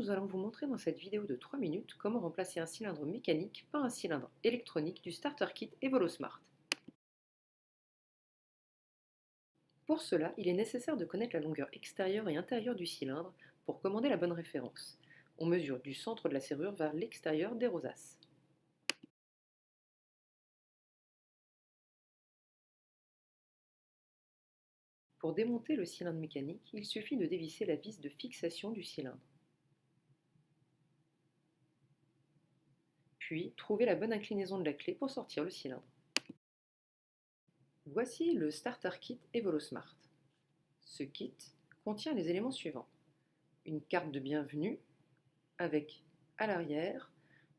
nous allons vous montrer dans cette vidéo de 3 minutes comment remplacer un cylindre mécanique par un cylindre électronique du Starter Kit Evolosmart. Pour cela, il est nécessaire de connaître la longueur extérieure et intérieure du cylindre pour commander la bonne référence. On mesure du centre de la serrure vers l'extérieur des rosaces. Pour démonter le cylindre mécanique, il suffit de dévisser la vis de fixation du cylindre. Puis, trouver la bonne inclinaison de la clé pour sortir le cylindre. Voici le Starter Kit Evolosmart. Ce kit contient les éléments suivants. Une carte de bienvenue avec, à l'arrière,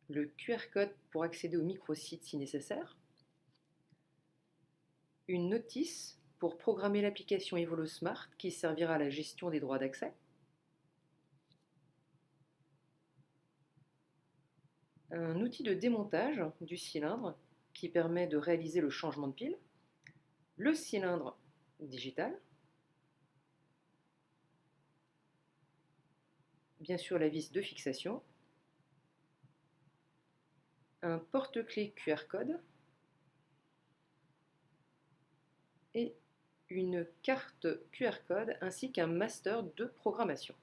le QR code pour accéder au microsite si nécessaire, une notice pour programmer l'application Evolosmart qui servira à la gestion des droits d'accès, un outil de démontage du cylindre qui permet de réaliser le changement de pile, le cylindre digital, bien sûr la vis de fixation, un porte-clés QR code et une carte QR code ainsi qu'un master de programmation.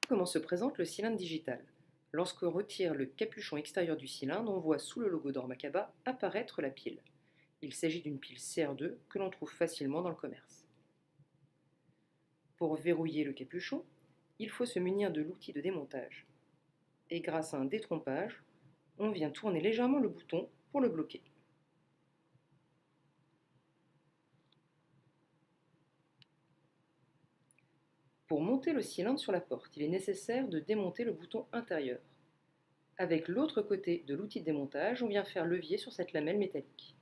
Comment se présente le cylindre digital? Lorsqu'on retire le capuchon extérieur du cylindre, on voit sous le logo d'Ormacaba apparaître la pile. Il s'agit d'une pile CR2 que l'on trouve facilement dans le commerce. Pour verrouiller le capuchon, il faut se munir de l'outil de démontage. Et grâce à un détrompage, on vient tourner légèrement le bouton pour le bloquer. Pour monter le cylindre sur la porte, il est nécessaire de démonter le bouton intérieur. Avec l'autre côté de l'outil de démontage, on vient faire levier sur cette lamelle métallique.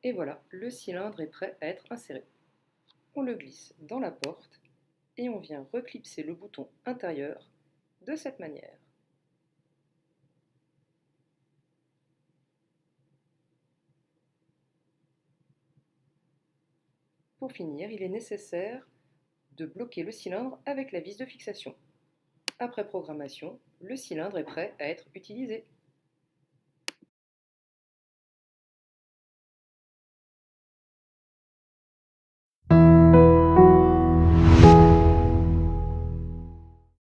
Et voilà, le cylindre est prêt à être inséré. On le glisse dans la porte et on vient reclipser le bouton intérieur de cette manière. Pour finir, il est nécessaire de bloquer le cylindre avec la vis de fixation. Après programmation, le cylindre est prêt à être utilisé.